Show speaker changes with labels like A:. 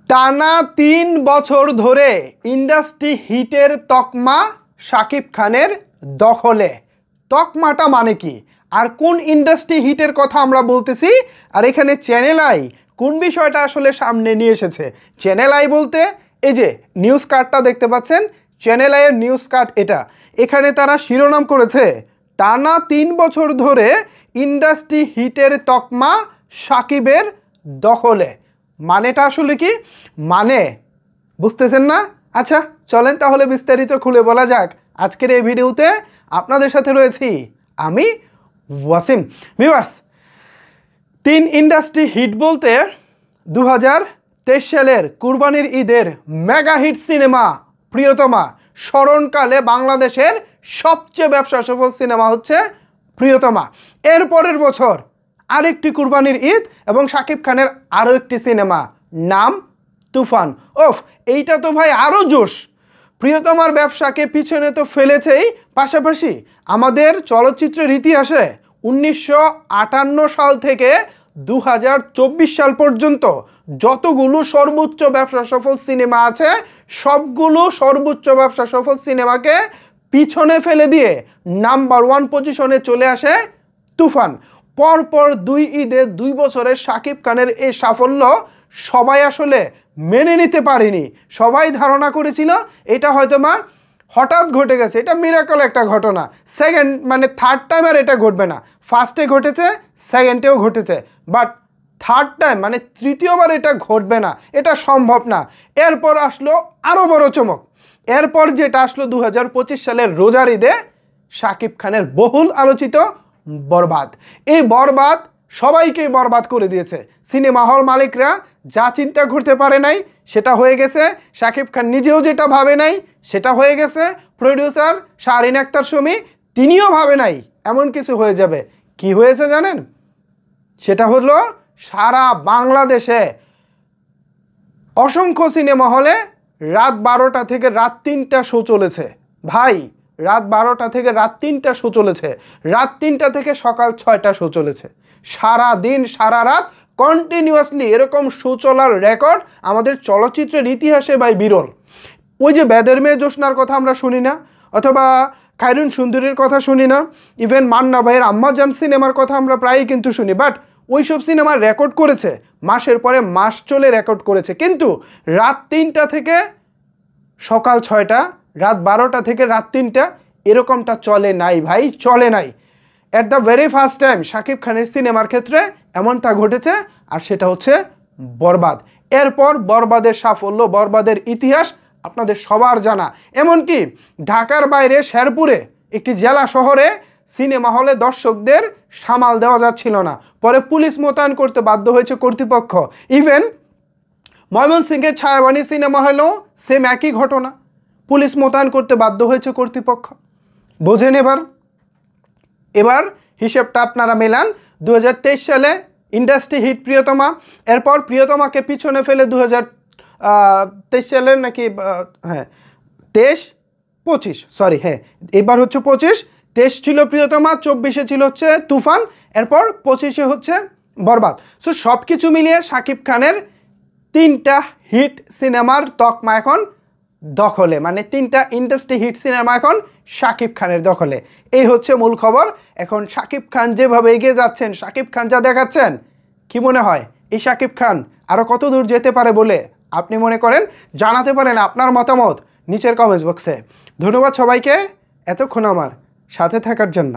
A: টানা ৩ বছর ধরে ইন্ডাস্ট্রি হিটের তকমা শাকিব খানের দখলে। তকমাটা মানে কি, আর কোন ইন্ডাস্ট্রি হিটের কথা আমরা বলতেছি, আর এখানে চ্যানেল আই কোন বিষয়টা আসলে সামনে নিয়ে এসেছে। চ্যানেল আই বলতে এই যে নিউজ কার্ডটা দেখতে পাচ্ছেন, চ্যানেল আইয়ের নিউজ কার্ড এটা। এখানে তারা শিরোনাম করেছে টানা ৩ বছর ধরে ইন্ডাস্ট্রি হিটের তকমা শাকিবের দখলে। মানেটা আসলে কি, মানে বুঝতেছেন না? আচ্ছা চলেন তাহলে বিস্তারিত খুলে বলা যাক। আজকের এই ভিডিওতে আপনাদের সাথে রয়েছি আমি ওয়াসিম। ভিউয়ার্স, ৩ ইন্ডাস্ট্রি হিট বলতে 2023 সালের কুরবানির ঈদের মেগা হিট সিনেমা প্রিয়তমা। স্মরণকালে বাংলাদেশের সবচেয়ে ব্যবসা সফল সিনেমা হচ্ছে প্রিয়তমা। এর পরের বছর আরেকটি কুরবানির ঈদ এবং শাকিব খানের আরও একটি সিনেমা, নাম তুফান। ওফ, এইটা তো ভাই আরও জোশ। প্রিয়তমার ব্যবসাকে পিছনে তো ফেলেছেই, পাশাপাশি আমাদের চলচ্চিত্রের ইতিহাসে 1958 সাল থেকে 2024 সাল পর্যন্ত যতগুলো সর্বোচ্চ ব্যবসা সফল সিনেমা আছে, সবগুলো সর্বোচ্চ ব্যবসা সফল সিনেমাকে পিছনে ফেলে দিয়ে নাম্বার 1 পজিশনে চলে আসে তুফান। পরপর 2 ঈদে 2 বছরের শাকিব খানের এই সাফল্য সবাই আসলে মেনে নিতে পারেনি। সবাই ধারণা করেছিল এটা হয়তো হঠাৎ ঘটে গেছে, এটা মিরাকল একটা ঘটনা, সেকেন্ড মানে থার্ড টাইম আর এটা ঘটবে না। ফার্স্টে ঘটেছে, সেকেন্ডেও ঘটেছে, বাট থার্ড টাইম মানে তৃতীয়বার এটা ঘটবে না, এটা সম্ভব না। এরপর আসলো আরও বড় চমক। এরপর যেটা আসলো 2025 সালের রোজার ঈদে শাকিব খানের বহুল আলোচিত বরবাদ। এই বরবাদ সবাইকেই বরবাদ করে দিয়েছে। সিনেমা হল মালিকরা যা চিন্তা করতে পারে নাই সেটা হয়ে গেছে, শাকিব খান নিজেও যেটা ভাবে নাই সেটা হয়ে গেছে, প্রডিউসার শাহরিন আক্তার সুমি তিনিও ভাবে নাই এমন কিছু হয়ে যাবে। কি হয়েছে জানেন? সেটা হলো সারা বাংলাদেশে অসংখ্য সিনেমা হলে রাত 12টা থেকে রাত 3টা শো চলেছে। ভাই, রাত 12টা থেকে রাত 3টা শো চলেছে, রাত 3টা থেকে সকাল 6টা শো চলেছে। সারা দিন সারা রাত কন্টিনিউয়াসলি এরকম শো চলার রেকর্ড আমাদের চলচ্চিত্রের ইতিহাসে ভাই বিরল। ওই যে বেদের মেয়ে জ্যোৎস্নার কথা আমরা শুনি না, অথবা খায়রুন সুন্দরীর কথা শুনি না, ইভেন মান্না ভাইয়ের আম্মাজান সিনেমার কথা আমরা প্রায়ই কিন্তু শুনি, বাট ওইসব সিনেমা রেকর্ড করেছে মাসের পরে মাস চলে রেকর্ড করেছে, কিন্তু রাত 3টা থেকে সকাল 6টা, রাত 12টা থেকে রাত 3টা এরকমটা চলে নাই ভাই, চলে নাই। At the very first time Shakib খানের সিনেমার ক্ষেত্রে এমনটা ঘটেছে, আর সেটা হচ্ছে বরবাদ। এরপর বরবাদের সাফল্য, বরবাদের ইতিহাস আপনাদের সবার জানা। এমনকি ঢাকার বাইরে শেরপুরে একটি জেলা শহরে সিনেমা হলে দর্শকদের সামাল দেওয়া যাচ্ছিল না, পরে পুলিশ মোতায়েন করতে বাধ্য হয়েছে কর্তৃপক্ষ। ইভেন ময়মনসিংহের ছায়াবাণী সিনেমা হলেও সেম একই ঘটনা, পুলিশ মোতায়েন করতে বাধ্য হয়েছে কর্তৃপক্ষ। বোঝেন এবার হিসেবটা আপনারা মেলান। 2023 সালে ইন্ডাস্ট্রি হিট প্রিয়তমা, এরপর প্রিয়তমাকে পিছনে ফেলে 2023 সালের নাকি 25 সরি হ্যাঁ এবার হচ্ছে 25 ছিল প্রিয়তমা, 24-এ ছিল হচ্ছে তুফান, এরপর 25-এ হচ্ছে বরবাদ। সো সব কিছু মিলিয়ে শাকিব খানের 3টা হিট সিনেমার তকমা এখন দখলে, মানে 3টা ইন্ডাস্ট্রি হিট সিনেমা এখন শাকিব খানের দখলে। এই হচ্ছে মূল খবর। এখন শাকিব খান যেভাবে এগিয়ে যাচ্ছেন, শাকিব খান যা দেখাচ্ছেন, কি মনে হয় এই শাকিব খান আরও কত দূর যেতে পারে বলে আপনি মনে করেন? জানাতে পারেন আপনার মতামত নিচের কমেন্টস বক্সে। ধন্যবাদ সবাইকে এতক্ষণ আমার সাথে থাকার জন্য।